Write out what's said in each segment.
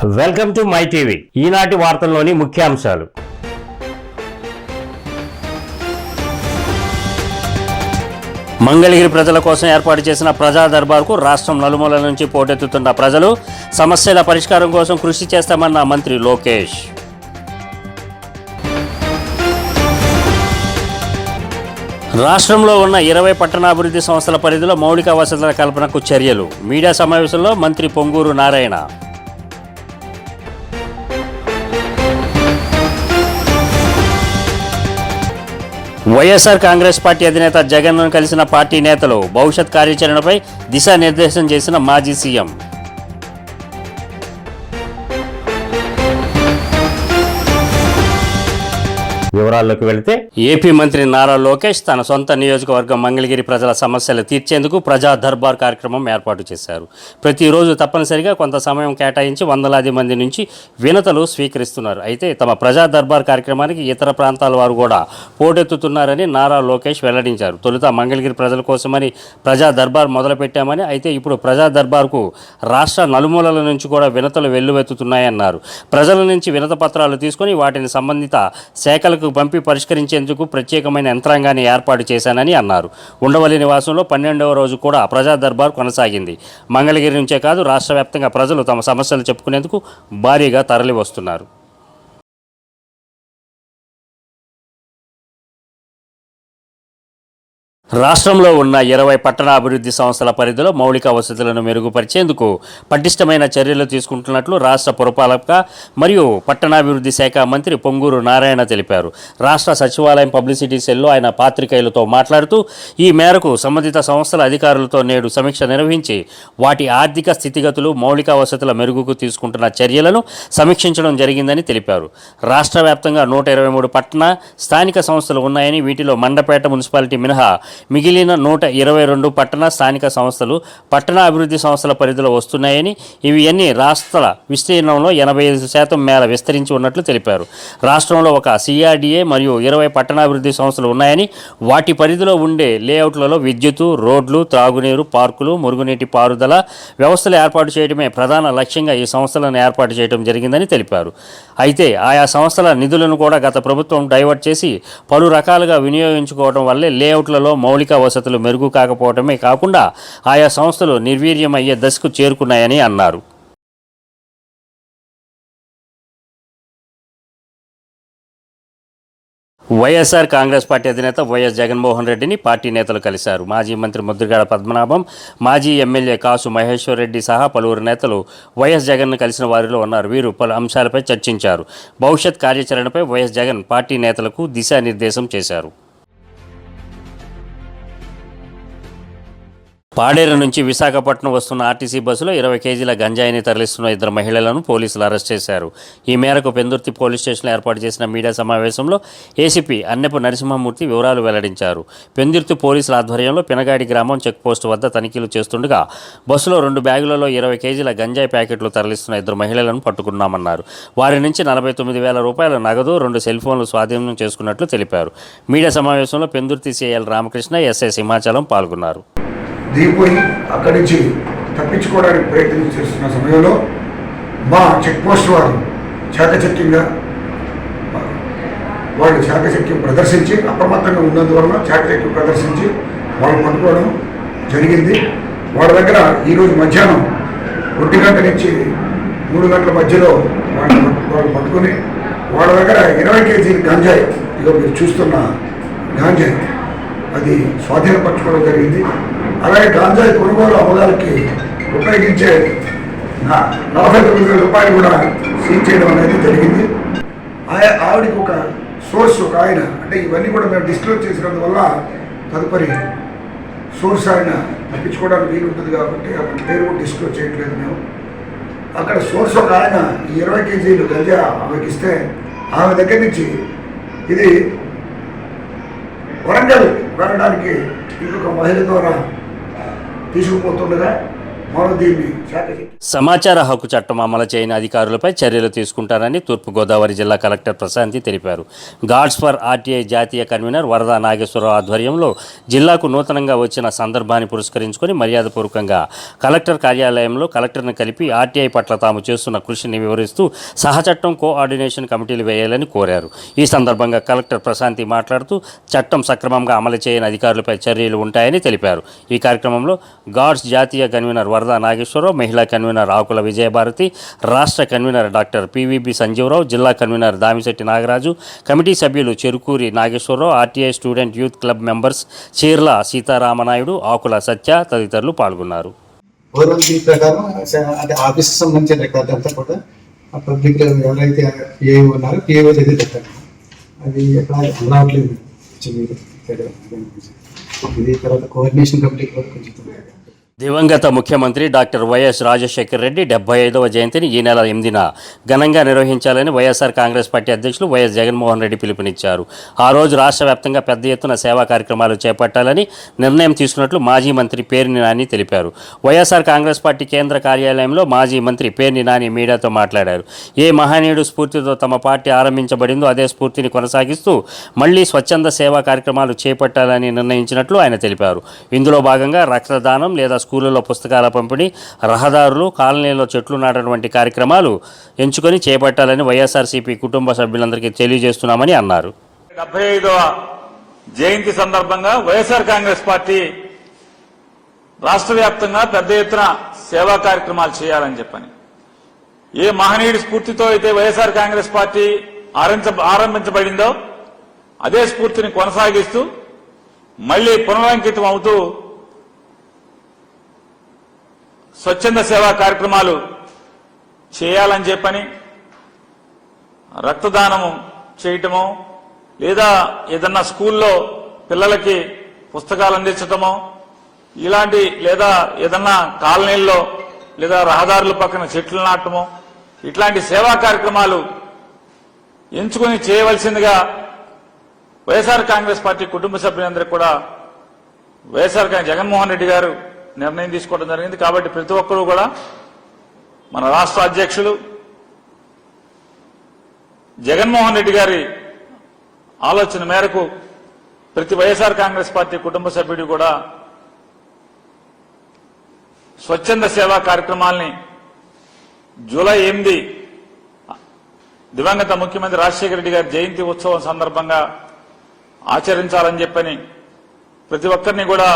Welcome to my TV. ఈనాటి వార్తల్లోని ముఖ్యాంశాలు. మంగళగిరి ప్రజల కోసం ఏర్పాటు చేసిన ప్రజా దర్బార్కు రాష్ట్రం నలుమూలల నుంచి పోటెత్తుతున్న ప్రజలు సమస్యల పరిష్కారం కోసం కృషి చేస్తామన్న మంత్రి లోకేష్. రాష్ట్రంలో ఉన్న 20 పట్టణాభివృద్ధి సంస్థల పరిధిలో మౌలిక వసతుల కల్పనకు చర్యలు. మీడియా సమావేశంలో మంత్రి పొంగూరు నారాయణ. వైఎస్ఆర్ కాంగ్రెస్ పార్టీ అధినేత జగన్ను కలిసిన పార్టీ నేతలు భవిష్యత్ కార్యాచరణపై దిశానిర్దేశం చేసిన మాజీ సీఎం. వివరాల్లోకి వెళితే ఏపీ మంత్రి నారా లోకేష్ తన సొంత నియోజకవర్గం మంగళగిరి ప్రజల సమస్యలు తీర్చేందుకు ప్రజా దర్బార్ కార్యక్రమం ఏర్పాటు చేశారు. ప్రతిరోజు తప్పనిసరిగా కొంత సమయం కేటాయించి వందలాది మంది నుంచి వినతులు స్వీకరిస్తున్నారు. అయితే తమ ప్రజా దర్బార్ కార్యక్రమానికి ఇతర ప్రాంతాల వారు కూడా పోటెత్తుతున్నారని నారా లోకేష్ వెల్లడించారు. తొలుత మంగళగిరి ప్రజల కోసమని ప్రజా దర్బార్ మొదలుపెట్టామని, అయితే ఇప్పుడు ప్రజా దర్బార్కు రాష్ట్ర నలుమూలల నుంచి కూడా వినతులు వెల్లువెత్తుతున్నాయన్నారు. ప్రజల నుంచి వినత పత్రాలు తీసుకుని వాటిని సంబంధిత శాఖలకు పంపి పరిష్కరించేందుకు ప్రత్యేకమైన యంత్రాంగాన్ని ఏర్పాటు చేశానని అన్నారు. ఉండవల్లి నివాసంలో 12వ రోజు కూడా ప్రజా దర్బార్ కొనసాగింది. మంగళగిరి నుంచే కాదు రాష్ట్ర వ్యాప్తంగా ప్రజలు తమ సమస్యలు చెప్పుకునేందుకు భారీగా తరలి వస్తున్నారు. రాష్ట్రంలో ఉన్న 20 పట్టణాభివృద్ధి సంస్థల పరిధిలో మౌలిక వసతులను మెరుగుపరిచేందుకు పటిష్టమైన చర్యలు తీసుకుంటున్నట్లు రాష్ట్ర పురపాలక మరియు పట్టణాభివృద్ధి శాఖ మంత్రి పొంగూరు నారాయణ తెలిపారు. రాష్ట్ర సచివాలయం పబ్లిసిటీ సెల్లో ఆయన పాత్రికేయులతో మాట్లాడుతూ ఈ మేరకు సంబంధిత సంస్థల అధికారులతో నేడు సమీక్ష నిర్వహించి వాటి ఆర్థిక స్థితిగతులు, మౌలిక వసతుల మెరుగుకు తీసుకుంటున్న చర్యలను సమీక్షించడం జరిగిందని తెలిపారు. రాష్ట్ర వ్యాప్తంగా 123 పట్టణ స్థానిక సంస్థలు ఉన్నాయని, వీటిలో మండపేట మున్సిపాలిటీ మినహా మిగిలిన 122 పట్టణ స్థానిక సంస్థలు పట్టణ అభివృద్ధి సంస్థల పరిధిలో వస్తున్నాయని, ఇవి అన్ని రాష్ట్రాల విస్తీర్ణంలో 85% మేర విస్తరించి ఉన్నట్లు తెలిపారు. రాష్ట్రంలో ఒక సిఆర్డీఏ మరియు 20 పట్టణాభివృద్ధి సంస్థలు ఉన్నాయని, వాటి పరిధిలో ఉండే లేఅవుట్లలో విద్యుత్తు, రోడ్లు, త్రాగునీరు, పార్కులు, మురుగునీటి పారుదల వ్యవస్థలు ఏర్పాటు చేయడమే ప్రధాన లక్ష్యంగా ఈ సంస్థలను ఏర్పాటు చేయడం జరిగిందని తెలిపారు. అయితే ఆయా సంస్థల నిధులను కూడా గత ప్రభుత్వం డైవర్ట్ చేసి పలు రకాలుగా వినియోగించుకోవడం వల్లే లేఅవుట్లలో మౌలిక వసతులు మెరుగు కాకపోవడమే కాకుండా ఆయా సంస్థలు నిర్వీర్యమయ్యే దశకు చేరుకున్నాయని అన్నారు. వైఎస్ఆర్ కాంగ్రెస్ పార్టీ అధినేత వైఎస్ జగన్మోహన్ రెడ్డిని పార్టీ నేతలు కలిశారు. మాజీ మంత్రి ముద్రగడ పద్మనాభం, మాజీ ఎమ్మెల్యే కాసు మహేశ్వర్ రెడ్డి సహా పలువురు నేతలు వైఎస్ జగన్ను కలిసిన వారిలో ఉన్నారు. వీరు పలు అంశాలపై చర్చించారు. భవిష్యత్ కార్యాచరణపై వైఎస్ జగన్ పార్టీ నేతలకు దిశానిర్దేశం చేశారు. పాడేరు నుంచి విశాఖపట్నం వస్తున్న ఆర్టీసీ బస్సులో 20 కేజీల గంజాయిని తరలిస్తున్న 2 మహిళలను పోలీసులు అరెస్ట్ చేశారు. ఈ మేరకు పెందుర్తి పోలీస్ స్టేషన్లో ఏర్పాటు చేసిన మీడియా సమావేశంలో ఏసీపీ అన్నెపు నరసింహమూర్తి వివరాలు వెల్లడించారు. పెందుర్తి పోలీసుల ఆధ్వర్యంలో పినగాడి గ్రామం చెక్పోస్టు వద్ద తనిఖీలు చేస్తుండగా బస్సులో 2 బ్యాగులలో 20 కేజీల గంజాయి ప్యాకెట్లు తరలిస్తున్న 2 మహిళలను పట్టుకున్నామన్నారు. వారి నుంచి 49,000 రూపాయల నగదు, 2 సెల్ ఫోన్లు స్వాధీనం చేసుకున్నట్లు తెలిపారు. మీడియా సమావేశంలో పెందుర్తి సిఐఎల్ రామకృష్ణ, ఎస్ఐ సింహాచలం పాల్గొన్నారు. దిగిపోయి అక్కడి నుంచి తప్పించుకోవడానికి ప్రయత్నం చేస్తున్న సమయంలో మా చెక్ పోస్ట్ వారు చాకచక్యంగా ప్రదర్శించి అప్రమత్తంగా ఉన్నందువలన చాకచక్యం ప్రదర్శించి వాళ్ళు పట్టుకోవడం జరిగింది. వాళ్ళ దగ్గర ఈరోజు మధ్యాహ్నం 1 గంట నుంచి 3 గంటల మధ్యలో వాళ్ళు పట్టుకొని వాళ్ళ దగ్గర 20 కేజీల గంజాయి, ఇక మీరు చూస్తున్న గంజాయి అది స్వాధీనపరచుకోవడం జరిగింది. అలాగే గాంజాయి కొనుగోలు అమ్మకాలకి ఉపయోగించే 49,000 రూపాయలు కూడా సీజ్ చేయడం అనేది జరిగింది. ఆవిడకి ఒక సోర్స్, ఒక ఆయన, అంటే ఇవన్నీ కూడా మేము డిస్క్లోజ్ చేసినందువల్ల తదుపరి సోర్స్ ఆయన తప్పించుకోవడానికి వీలు ఉంటుంది కాబట్టి అక్కడ పేరు కూడా డిస్క్లోజ్ చేయట్లేదు మేము. అక్కడ సోర్స్ ఒక ఆయన 20 కేజీలు గంజా ఆమెకి ఇస్తే ఆమె దగ్గర నుంచి ఇది వరంగల్ వెళ్ళడానికి ఇంకొక మహిళ ద్వారా తీసుకుపోతుండగా మనం దీన్ని శాఖ చెప్పి సమాచార హక్కు చట్టం అమలు చేయని అధికారులపై చర్యలు తీసుకుంటారని తూర్పుగోదావరి జిల్లా కలెక్టర్ ప్రశాంతి తెలిపారు. గాడ్స్ ఫర్ ఆర్టీఐ జాతీయ కన్వీనర్ వరద నాగేశ్వరరావు ఆధ్వర్యంలో జిల్లాకు నూతనంగా వచ్చిన సందర్భాన్ని పురస్కరించుకొని మర్యాదపూర్వకంగా కలెక్టర్ కార్యాలయంలో కలెక్టర్ను కలిపి ఆర్టీఐ పట్ల తాము చేస్తున్న కృషిని వివరిస్తూ సహచట్టం కోఆర్డినేషన్ కమిటీలు వేయాలని కోరారు. ఈ సందర్భంగా కలెక్టర్ ప్రశాంతి మాట్లాడుతూ చట్టం సక్రమంగా అమలు చేయని అధికారులపై చర్యలు ఉంటాయని తెలిపారు. ఈ కార్యక్రమంలో గాడ్స్ జాతీయ కన్వీనర్ వరద నాగేశ్వరరావు, మహిళా కన్వీనర్ ఆకుల విజయభారతి, రాష్ట్ర కన్వీనర్ డాక్టర్ పివిబి సంజీవరావు, జిల్లా కన్వీనర్ దామిశెట్టి నాగరాజు, కమిటీ సభ్యులు Cherukuri Nageswararao, RTI student youth club members Cheerla Sitaramanaidu, Akula Satya తదితరులు పాల్గొన్నారు. ప్రకారం అంటే ఆఫీస్కి సంబంధించిన రికార్డ్ అంతా కూడా పబ్లిక్ ఎవరైతే పిఐఓ ఉన్నారో పిఐఓ దగ్గర పెట్టారు. అది ఎక్కడ రావట్లేదు. ఇది తర్వాత కోఆర్డినేషన్ కమిటీకి కూడా కొంచెం దివంగత ముఖ్యమంత్రి డాక్టర్ వైఎస్ రాజశేఖర రెడ్డి 75వ జయంతిని ఈ నెల 8న ఘనంగా నిర్వహించాలని వైఎస్ఆర్ కాంగ్రెస్ పార్టీ అధ్యక్షులు వైఎస్ జగన్మోహన్ రెడ్డి పిలుపునిచ్చారు. ఆ రోజు రాష్ట్ర వ్యాప్తంగా పెద్ద ఎత్తున సేవా కార్యక్రమాలు చేపట్టాలని నిర్ణయం తీసుకున్నట్లు మాజీ మంత్రి పేర్ని నాని తెలిపారు. వైఎస్ఆర్ కాంగ్రెస్ పార్టీ కేంద్ర కార్యాలయంలో మాజీ మంత్రి పేర్ని నాని మీడియాతో మాట్లాడారు. ఏ మహనీయుడు స్ఫూర్తితో తమ పార్టీ ఆరంభించబడిందో అదే స్ఫూర్తిని కొనసాగిస్తూ మళ్లీ స్వచ్ఛంద సేవా కార్యక్రమాలు చేపట్టాలని నిర్ణయించినట్లు ఆయన తెలిపారు. ఇందులో భాగంగా రక్తదానం లేదా స్కూళ్ళలో పుస్తకాల పంపిణీ, రహదారులు, కాలనీలో చెట్లు నాటడం వంటి కార్యక్రమాలు ఎంచుకొని చేపట్టాలని వైఎస్ఆర్సీపీ కుటుంబ సభ్యులందరికీ తెలియజేస్తున్నామని అన్నారు. 75వ జయంతి సందర్భంగా వైఎస్ఆర్ కాంగ్రెస్ పార్టీ రాష్ట్ర వ్యాప్తంగా పెద్ద ఎత్తున సేవా కార్యక్రమాలు చేయాలని చెప్పని, ఏ మహనీయుడి స్ఫూర్తితో అయితే వైఎస్ఆర్ కాంగ్రెస్ పార్టీ ఆరంభించబడిందో అదే స్ఫూర్తిని కొనసాగిస్తూ మళ్లీ పునరంకితం అవుతూ స్వచ్ఛంద సేవా కార్యక్రమాలు చేయాలని చెప్పని, రక్తదానము చేయటమో లేదా ఏదన్నా స్కూల్లో పిల్లలకి పుస్తకాలు అందించటమో ఇలాంటి, లేదా ఏదన్నా కాలనీల్లో లేదా రహదారుల పక్కన చెట్లు నాటమో ఇట్లాంటి సేవా కార్యక్రమాలు ఎంచుకుని చేయవలసిందిగా వైఎస్ఆర్ కాంగ్రెస్ పార్టీ కుటుంబ సభ్యులందరికీ కూడా వైఎస్ఆర్ జగన్మోహన్ రెడ్డి గారు నిర్ణయం తీసుకోవడం జరిగింది. కాబట్టి ప్రతి ఒక్కరూ కూడా మన రాష్ట్ర అధ్యక్షులు జగన్మోహన్ రెడ్డి గారి ఆలోచన మేరకు ప్రతి వైఎస్ఆర్ కాంగ్రెస్ పార్టీ కుటుంబ సభ్యుడు కూడా స్వచ్ఛంద సేవా కార్యక్రమాల్ని జూలై 8 దివంగత ముఖ్యమంత్రి రాజశేఖర రెడ్డి గారి జయంతి ఉత్సవం సందర్భంగా ఆచరించాలని చెప్పని ప్రతి ఒక్కరిని కూడా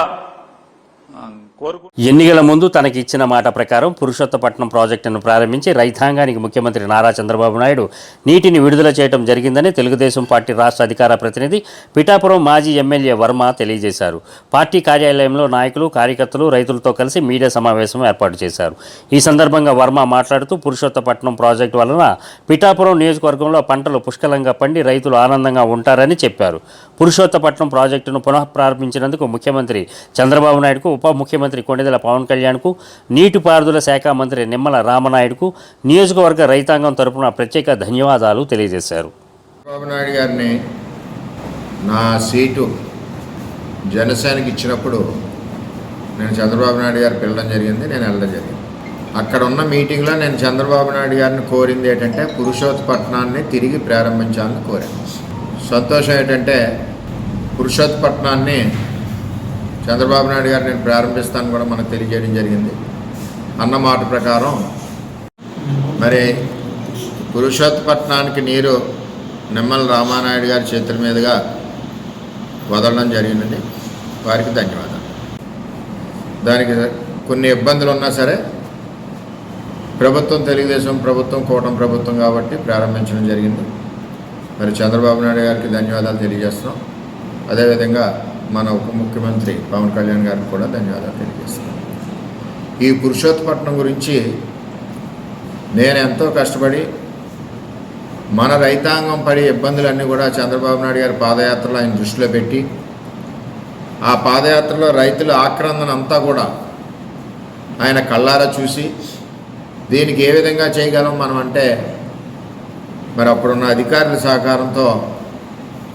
ఎన్నికల ముందు తనకి ఇచ్చిన మాట ప్రకారం పురుషోత్తపట్నం ప్రాజెక్టును ప్రారంభించి రైతాంగానికి ముఖ్యమంత్రి నారా చంద్రబాబు నాయుడు నీటిని విడుదల చేయడం జరిగిందని తెలుగుదేశం పార్టీ రాష్ట్ర అధికార ప్రతినిధి పిఠాపురం మాజీ ఎమ్మెల్యే వర్మ తెలియజేశారు. పార్టీ కార్యాలయంలో నాయకులు, కార్యకర్తలు, రైతులతో కలిసి మీడియా సమావేశం ఏర్పాటు చేశారు. ఈ సందర్భంగా వర్మ మాట్లాడుతూ పురుషోత్తపట్నం ప్రాజెక్టు వలన పిఠాపురం నియోజకవర్గంలో పంటలు పుష్కలంగా పండి రైతులు ఆనందంగా ఉంటారని చెప్పారు. పురుషోత్తపట్నం ప్రాజెక్టును పునః ప్రారంభించినందుకు ముఖ్యమంత్రి చంద్రబాబు నాయుడుకు, ఉప ముఖ్యమంత్రి కొండెదల పవన్ కళ్యాణ్కు, నీటిపారుదల శాఖ మంత్రి నిమ్మల రామనాయుడుకు నియోజకవర్గ రైతాంగం తరపున ప్రత్యేక ధన్యవాదాలు తెలియజేశారు. చంద్రబాబు నాయుడు గారిని నా సీటు జనసేనకి ఇచ్చినప్పుడు నేను చంద్రబాబు నాయుడు గారు పిలవడం జరిగింది, నేను వెళ్ళడం జరిగింది. అక్కడ ఉన్న మీటింగ్లో నేను చంద్రబాబు నాయుడు గారిని కోరింది ఏంటంటే పురుషోత్తపట్నాన్ని తిరిగి ప్రారంభించాలని కోరాను. సంతోషం ఏంటంటే పురుషోత్తపట్నాన్ని చంద్రబాబు నాయుడు గారు నేను ప్రారంభిస్తాను కూడా మనకు తెలియజేయడం జరిగింది. అన్న మాట ప్రకారం మరి పురుషోత్తపట్నానికి నీరు నిమ్మల రామానాయుడు గారి చేతుల మీదుగా వదలడం జరిగిందండి. వారికి ధన్యవాదాలు. దానికి కొన్ని ఇబ్బందులు ఉన్నా సరే ప్రభుత్వం, తెలుగుదేశం ప్రభుత్వం, కూటమి ప్రభుత్వం కాబట్టి ప్రారంభించడం జరిగింది. మరి చంద్రబాబు నాయుడు గారికి ధన్యవాదాలు తెలియజేస్తున్నాం. అదేవిధంగా మన ఉప ముఖ్యమంత్రి పవన్ కళ్యాణ్ గారికి కూడా ధన్యవాదాలు తెలియజేస్తున్నాం. ఈ పురుషోత్తపట్నం గురించి నేను ఎంతో కష్టపడి మన రైతాంగం పడే ఇబ్బందులన్నీ కూడా చంద్రబాబు నాయుడు గారి పాదయాత్రలో ఆయన దృష్టిలో పెట్టి, ఆ పాదయాత్రలో రైతుల ఆక్రందన అంతా కూడా ఆయన కళ్ళారా చూసి దీనికి ఏ విధంగా చేయగలం మనం అంటే, మరి అప్పుడున్న అధికారుల సహకారంతో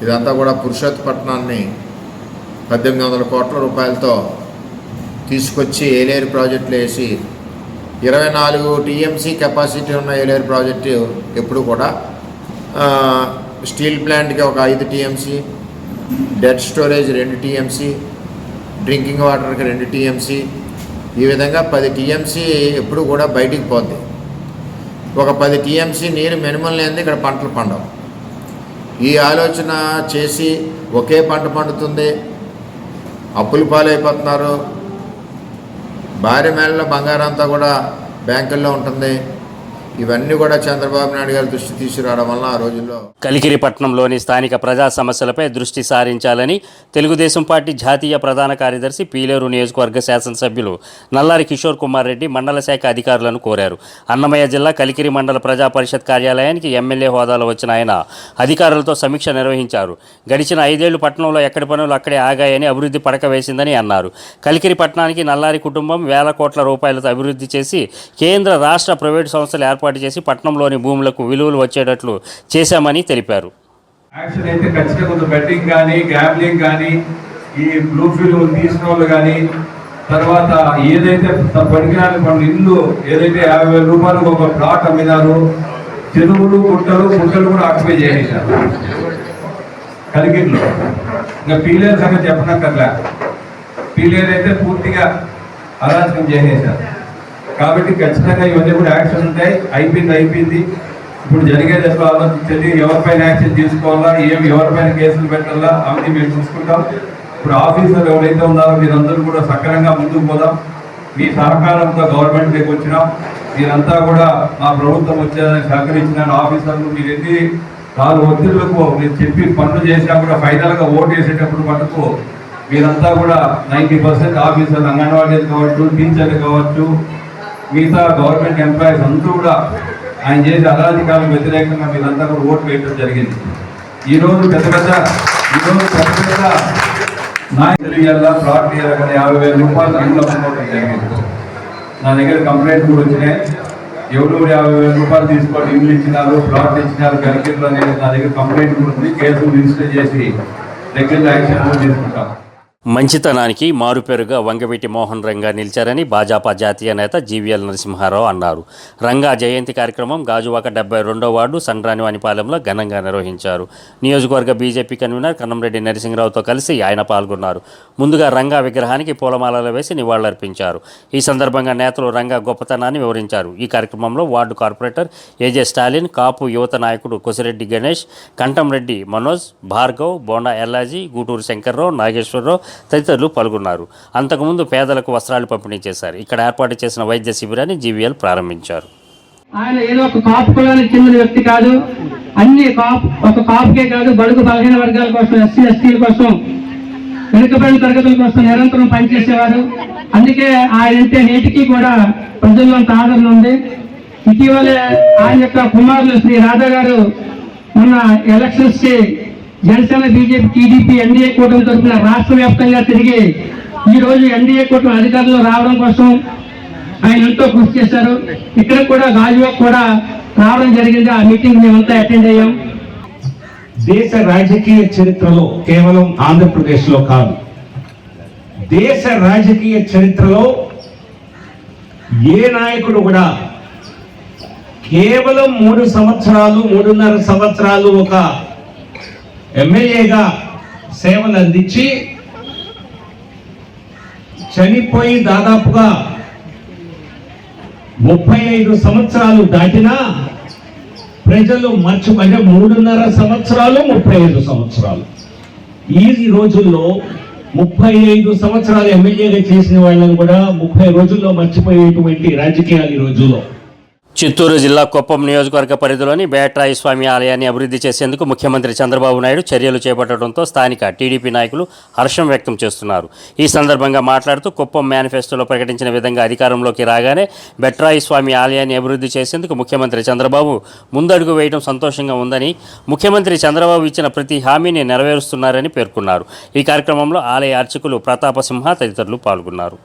ఇదంతా కూడా పురుషోత్తపట్నాన్ని 1800 కోట్ల రూపాయలతో తీసుకొచ్చి ఏలేరు ప్రాజెక్టులు వేసి 24 టీఎంసీ కెపాసిటీ ఉన్న ఏలేరు ప్రాజెక్టు ఎప్పుడు కూడా స్టీల్ ప్లాంట్కి ఒక 5 TMC, dead storage 2 TMC, drinking వాటర్కి 2 టీఎంసీ, ఈ విధంగా 10 టీఎంసీ ఎప్పుడు కూడా బయటికి పోద్ది. ఒక 10 టీఎంసీ నీరు మినిమం లేనిది ఇక్కడ పంటలు పండవు. ఈ ఆలోచన చేసి ఒకే పంట పండుతుంది, అప్పుల పాలైపోతున్నారు, భారీ మేళలో బంగారం అంతా కూడా బ్యాంకుల్లో ఉంటుంది. ఇవన్నీ కూడా చంద్రబాబు నాయుడు గారి దృష్టి తీసుకురావడం వల్ల ఆ రోజుల్లో కలికిరి పట్టణంలోని స్థానిక ప్రజా సమస్యలపై దృష్టి సారించాలని తెలుగుదేశం పార్టీ జాతీయ ప్రధాన కార్యదర్శి పీలేరు నియోజకవర్గ శాసనసభ్యులు నల్లారి కిషోర్ కుమార్ రెడ్డి మండల శాఖ అధికారులను కోరారు. అన్నమయ్య జిల్లా కలికిరి మండల ప్రజా పరిషత్ కార్యాలయానికి ఎమ్మెల్యే హోదాలో వచ్చిన ఆయన అధికారులతో సమీక్ష నిర్వహించారు. గడిచిన 5 ఏళ్లు పట్టణంలో ఎక్కడి పనులు అక్కడే ఆగాయని, అభివృద్ధి పడక వేసిందని అన్నారు. కలికిరి పట్టణానికి నల్లారి కుటుంబం వేల కోట్ల రూపాయలతో అభివృద్ధి చేసి కేంద్ర రాష్ట్ర ప్రైవేటు సంస్థలు ఏర్పాటు చేసి పట్టణంలోని భూములకు విలువలు వచ్చేటట్లు చేశామని తెలిపారు. యాక్షన్ అయితే ఖచ్చితంగా కొంత బెట్టింగ్ కానీ, గ్యాంబ్లింగ్ కానీ, ఈ బ్లూ ఫిల్మ్ తీసుకున్న వాళ్ళు కానీ, తర్వాత ఏదైతే పనికిరాని పనులు ఇల్లు ఏదైతే 50,000 రూపాయలకు ఒక ప్లాట్ అమ్మినారు, చెరువులు గుట్టలు కూడా ఆక్యుపై చేసేసారు కలికిరిలో. ఇంకా పీలేరు సంగతి చెప్పనక్కర్లే, పీలేరు అయితే పూర్తిగా అరాచకం చేసేసారు. కాబట్టి ఖచ్చితంగా ఇవన్నీ కూడా యాక్షన్ ఉంటాయి. అయిపోయింది. ఇప్పుడు జరిగేది ఎట్లా ఆలోచించండి, ఎవరిపైన యాక్షన్ తీసుకోవాలా, ఎవరిపైన కేసులు పెట్టాలా అవన్నీ మేము చూసుకుంటాం. ఇప్పుడు ఆఫీసర్లు ఎవరైతే ఉన్నారో మీరందరూ కూడా సక్రమంగా ముందుకు పోదాం. మీ సహకారంతో గవర్నమెంట్లోకి వచ్చినాం. మీరంతా కూడా మా ప్రభుత్వం వచ్చేదానికి సహకరించిన ఆఫీసర్లు మీరు ఎన్ని 4 ఒత్తిళ్లకు మీరు చెప్పి పనులు చేసినా కూడా ఫైనల్గా ఓటు వేసేటప్పుడు మటుకు మీరంతా కూడా 90% ఆఫీసర్లు, అంగన్వాడీలు కావచ్చు, టీచర్లు కావచ్చు, మిగతా గవర్నమెంట్ ఎంప్లాయీస్ అందరూ కూడా ఆయన చేసే అరాజకాలకు వ్యతిరేకంగా మీరంతా కూడా ఓటు వేయడం జరిగింది. ఈరోజు పెద్ద నాయకులు ప్లాట్ కానీ 50,000 రూపాయలు ఇంట్లో అమ్ముకోవడం జరిగింది. నా దగ్గర కంప్లైంట్ కూడా వచ్చినాయి. ఎవరు 50,000 రూపాయలు తీసుకొని ఇల్లు ఇచ్చినారు, ప్లాట్ ఇచ్చినారు కలికిరిలో అనేది నా దగ్గర కంప్లైంట్ కూడా ఉంది. కేసు రిజిస్టర్ చేసి దగ్గర యాక్షన్ కూడా తీసుకుంటాం. మంచితనానికి మారుపేరుగా వంగవీటి మోహన్ రంగా నిలిచారని భాజపా జాతీయ నేత జీవీఎల్ నరసింహారావు అన్నారు. రంగా జయంతి కార్యక్రమం గాజువాక 72వ వార్డు సండ్రానివానిపాలెంలో ఘనంగా నిర్వహించారు. నియోజకవర్గ బీజేపీ కన్వీనర్ కన్నంరెడ్డి నరసింహరావుతో కలిసి ఆయన పాల్గొన్నారు. ముందుగా రంగా విగ్రహానికి పూలమాలలు వేసి నివాళులర్పించారు. ఈ సందర్భంగా నేతలు రంగా గొప్పతనాన్ని వివరించారు. ఈ కార్యక్రమంలో వార్డు కార్పొరేటర్ ఏజే స్టాలిన్, కాపు యువత నాయకుడు కొసిరెడ్డి గణేష్, కంటంరెడ్డి మనోజ్, భార్గవ్, బోండా ఎల్లాజీ, గూటూరు శంకర్రావు, నాగేశ్వరరావు తదితరులు పాల్గొన్నారు. అంతకుముందు పేదలకు వస్త్రాలు పంపిణీ చేశారు. ఇక్కడ ఏర్పాటు చేసిన వైద్య శిబిరాన్ని జీవీఎల్ ప్రారంభించారు. ఆయన ఏదో ఒక కాపు కులానికి చెందిన వ్యక్తి కాదు, అన్ని ఒక కాపుకే కాదు, బడుగు బలహీన వర్గాల కోసం, ఎస్సీ ఎస్టీల కోసం, వెనుకబడిన తరగతుల కోసం నిరంతరం పనిచేసేవారు. అందుకే ఆయన అంటే నేటికి కూడా ప్రజల్లో అంత ఆదరణ ఉంది. ఇటీవలే ఆయన యొక్క కుమారులు శ్రీ రాధా గారు మొన్న ఎలక్షన్స్ కి జనసేన, బీజేపీ, టీడీపీ, ఎన్డీఏ కూటమి తరఫున రాష్ట్ర వ్యాప్తంగా తిరిగి ఈ రోజు ఎన్డీఏ కూటమి అధికారంలో రావడం కోసం ఆయన ఎంతో కృషి చేశారు. ఇక్కడ కూడా గాజువాక్ కూడా రావడం జరిగింది. ఆ మీటింగ్ మేమంతా అటెండ్ అయ్యాం. దేశ రాజకీయ చరిత్రలో కేవలం ఆంధ్రప్రదేశ్ లో కాదు, దేశ రాజకీయ చరిత్రలో ఏ నాయకుడు కూడా కేవలం 3.5 సంవత్సరాలు ఒక ఎమ్మెల్యేగా సేవలు అందించి చనిపోయి దాదాపుగా 35 సంవత్సరాలు దాటినా ప్రజలు అంటే 3.5 సంవత్సరాలు 35 సంవత్సరాలు, ఈ రోజుల్లో 35 సంవత్సరాలు ఎమ్మెల్యేగా చేసిన వాళ్ళని కూడా 30 రోజుల్లో మర్చిపోయేటువంటి రాజకీయాలు ఈ రోజుల్లో. చిత్తూరు జిల్లా కుప్పం నియోజకవర్గ పరిధిలోని బేట్రాయి స్వామి ఆలయాన్ని అభివృద్ధి చేసేందుకు ముఖ్యమంత్రి చంద్రబాబు నాయుడు చర్యలు చేపట్టడంతో స్థానిక టీడీపీ నాయకులు హర్షం వ్యక్తం చేస్తున్నారు. ఈ సందర్భంగా మాట్లాడుతూ కుప్పం మేనిఫెస్టోలో ప్రకటించిన విధంగా అధికారంలోకి రాగానే బేట్రాయి స్వామి ఆలయాన్ని అభివృద్ధి చేసేందుకు ముఖ్యమంత్రి చంద్రబాబు ముందడుగు వేయడం సంతోషంగా ఉందని, ముఖ్యమంత్రి చంద్రబాబు ఇచ్చిన ప్రతి హామీని నెరవేరుస్తున్నారని పేర్కొన్నారు. ఈ కార్యక్రమంలో ఆలయ అర్చకులు ప్రతాపసింహ తదితరులు పాల్గొన్నారు.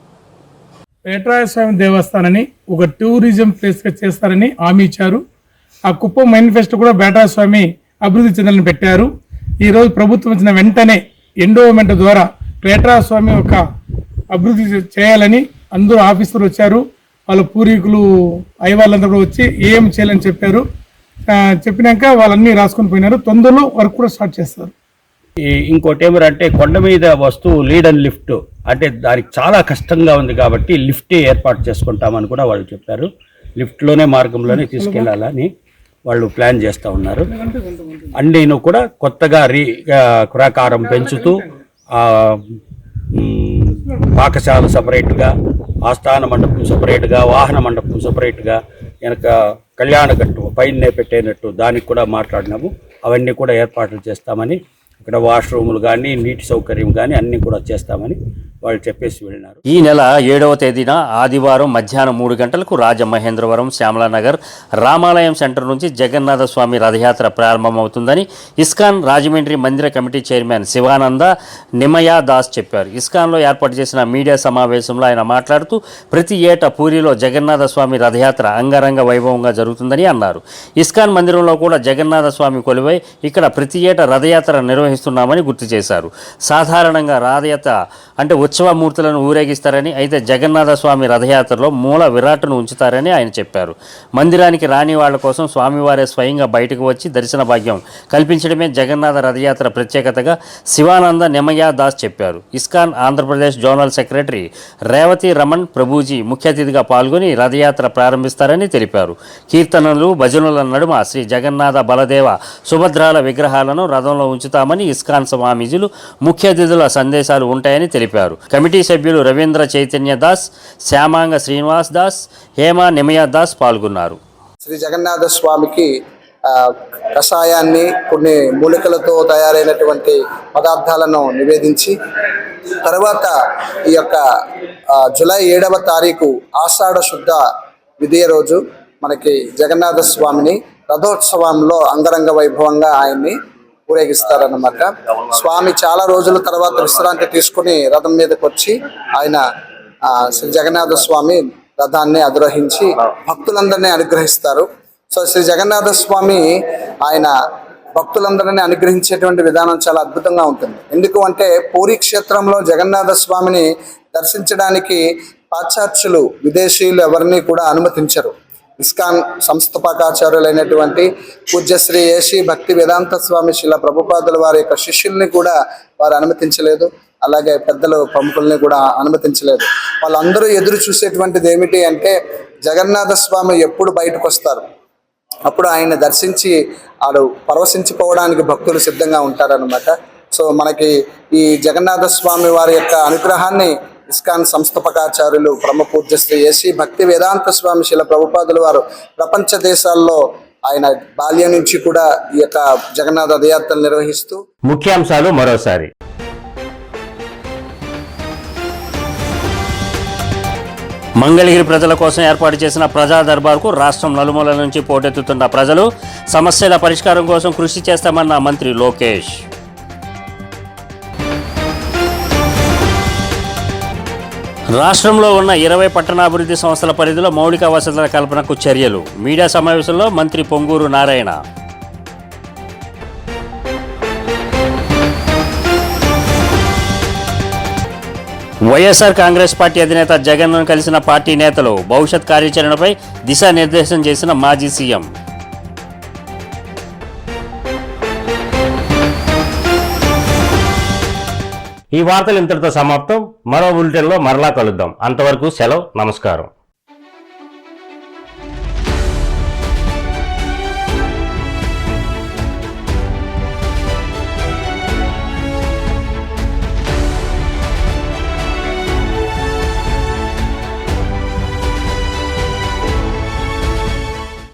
బేట్రాయ స్వామి దేవస్థానాన్ని ఒక టూరిజం ప్లేస్గా చేస్తారని హామీ ఇచ్చారు. ఆ కుప్పం మేనిఫెస్టో కూడా బేట్రాయ స్వామి అభివృద్ధి చెందాలని పెట్టారు. ఈరోజు ప్రభుత్వం వచ్చిన వెంటనే ఎండోమెంట్ ద్వారా బేట్రాయ స్వామి ఒక అభివృద్ధి చేయాలని అందరూ ఆఫీసర్లు వచ్చారు. వాళ్ళ పూర్వీకులు అయ్య వాళ్ళంతా కూడా వచ్చి ఏం చేయాలని చెప్పారు. చెప్పినాక వాళ్ళన్నీ రాసుకొని పోయినారు. తొందరలో వర్క్ కూడా స్టార్ట్ చేస్తారు. ఇంకోటి ఏమంటే కొండ మీద వస్తువు లీడ్ అండ్ లిఫ్ట్ అంటే దానికి చాలా కష్టంగా ఉంది కాబట్టి లిఫ్ట్ ఏర్పాటు చేసుకుంటామని కూడా వాళ్ళు చెప్పారు. లిఫ్ట్లోనే మార్గంలోనే తీసుకెళ్లాలని వాళ్ళు ప్లాన్ చేస్తూ ఉన్నారు. అన్నీను కూడా కొత్తగా ప్రాకారం పెంచుతూ పాకశాల సపరేట్గా, ఆస్థాన మండపం సపరేట్గా, వాహన మండపం సపరేట్గా, వెనక కళ్యాణగట్టు పైనే పెట్టేనట్టు దానికి కూడా మాట్లాడినాము. అవన్నీ కూడా ఏర్పాట్లు చేస్తామని, ఇక్కడ వాష్రూములు కానీ నీటి సౌకర్యం కానీ అన్నీ కూడా చేస్తామని వాళ్ళు చెప్పేసి వెళ్ళినారు. ఈ నెల 7వ తేదీన ఆదివారం మధ్యాహ్నం 3 గంటలకు రాజమహేంద్రవరం శ్యామలానగర్ రామాలయం సెంటర్ నుంచి జగన్నాథ స్వామి రథయాత్ర ప్రారంభమవుతుందని ఇస్కాన్ రాజమండ్రి మందిర కమిటీ చైర్మన్ శివానంద నిమయా దాస్ చెప్పారు. ఇస్కాన్లో ఏర్పాటు చేసిన మీడియా సమావేశంలో ఆయన మాట్లాడుతూ ప్రతి ఏటా పూరిలో జగన్నాథ స్వామి రథయాత్ర అంగరంగ వైభవంగా జరుగుతుందని అన్నారు. ఇస్కాన్ మందిరంలో కూడా జగన్నాథ స్వామి కొలువై ఇక్కడ ప్రతి ఏటా రథయాత్ర నిర్వహిస్తున్నామని గుర్తు చేశారు. సాధారణంగా రథయాత్ర అంటే ఉత్సవమూర్తులను ఊరేగిస్తారని, అయితే జగన్నాథ స్వామి రథయాత్రలో మూల విరాట్ను ఉంచుతారని ఆయన చెప్పారు. మందిరానికి రాని వాళ్ల కోసం స్వామివారే స్వయంగా బయటకు వచ్చి దర్శన భాగ్యం కల్పించడమే జగన్నాథ రథయాత్ర ప్రత్యేకతగా శివానంద నిమయా దాస్ చెప్పారు. ISKCON Andhra Pradesh zonal secretary Revathi Raman Prabhuji ముఖ్య అతిథిగా పాల్గొని రథయాత్ర ప్రారంభిస్తారని తెలిపారు. కీర్తనలు, భజనుల నడుమ శ్రీ జగన్నాథ, బలదేవ, సుభద్రాల విగ్రహాలను రథంలో ఉంచుతామని ఇస్కాన్ స్వామీజీలు ముఖ్య అతిథుల సందేశాలు ఉంటాయని తెలిపారు. కమిటీ సభ్యులు రవీంద్ర చైతన్య దాస్, శ్యామాంగ శ్రీనివాస్ దాస్, హేమ నిమయా దాస్ పాల్గొన్నారు. శ్రీ జగన్నాథ స్వామికి కషాయాన్ని కొన్ని మూలికలతో తయారైనటువంటి పదార్థాలను నివేదించి తర్వాత ఈ యొక్క జూలై 7వ తారీఖు ఆషాఢ శుద్ధ విధియ రోజు మనకి జగన్నాథ స్వామిని రథోత్సవంలో అంగరంగ వైభవంగా ఆయన్ని ఊరేగిస్తారన్నమాట. స్వామి చాలా రోజుల తర్వాత విశ్రాంతి తీసుకుని రథం మీదకి వచ్చి ఆయన శ్రీ జగన్నాథ స్వామి రథాన్ని అధిరోహించి భక్తులందరినీ అనుగ్రహిస్తారు. సో శ్రీ జగన్నాథ స్వామి ఆయన భక్తులందరినీ అనుగ్రహించేటువంటి విధానం చాలా అద్భుతంగా ఉంటుంది. ఎందుకు అంటే పూరీ క్షేత్రంలో జగన్నాథ స్వామిని దర్శించడానికి పాశ్చాత్యులు, విదేశీయులు ఎవరిని కూడా అనుమతించరు. ఇస్కాన్ సంస్థాపకాచార్యులైనటువంటి పూజ్యశ్రీ ఏషి భక్తి వేదాంత స్వామి శిల ప్రభుపాదుల వారి యొక్క శిష్యుల్ని కూడా వారు అనుమతించలేదు. అలాగే పెద్దలు, ప్రముఖుల్ని కూడా అనుమతించలేదు. వాళ్ళందరూ ఎదురు చూసేటువంటిది ఏమిటి అంటే జగన్నాథ స్వామి ఎప్పుడు బయటకు వస్తారు, అప్పుడు ఆయన దర్శించి ఆడు పరవశించిపోవడానికి భక్తులు సిద్ధంగా ఉంటారనమాట. సో మనకి ఈ జగన్నాథ స్వామి వారి యొక్క అనుగ్రహాన్ని ఇస్కాన్ సంస్థాపకాచార్యులు బ్రహ్మ పూజ్యశ్రీ ఏషి భక్తి వేదాంత స్వామి శిల ప్రభుపాదుల వారు ప్రపంచ దేశాల్లో ఆయన బాల్యం నుంచి కూడా ఈ యొక్క జగన్నాథ రథయాత్రలు నిర్వహిస్తూ. ముఖ్యాంశాలు మరోసారి. మంగళగిరి ప్రజల కోసం ఏర్పాటు చేసిన ప్రజా దర్బార్కు రాష్ట్రం నలుమూలల నుంచి పోటెత్తుతున్న ప్రజలు సమస్యల పరిష్కారం కోసం కృషి చేస్తామన్న మంత్రి లోకేష్. రాష్ట్రంలో ఉన్న 20 పట్టణాభివృద్ధి సంస్థల పరిధిలో మౌలిక వసతుల కల్పనకు చర్యలు. మీడియా సమావేశంలో మంత్రి పొంగూరు నారాయణ. వైఎస్ఆర్ కాంగ్రెస్ పార్టీ అధినేత జగన్ను కలిసిన పార్టీ నేతలు భవిష్యత్ కార్యాచరణపై దిశానిర్దేశం చేసిన మాజీ సీఎం. ఈ వార్తలు ఇంతటితో సమాప్తం. మరో బులెటిన్లో మరలా కలుద్దాం. అంతవరకు సెలవు, నమస్కారం.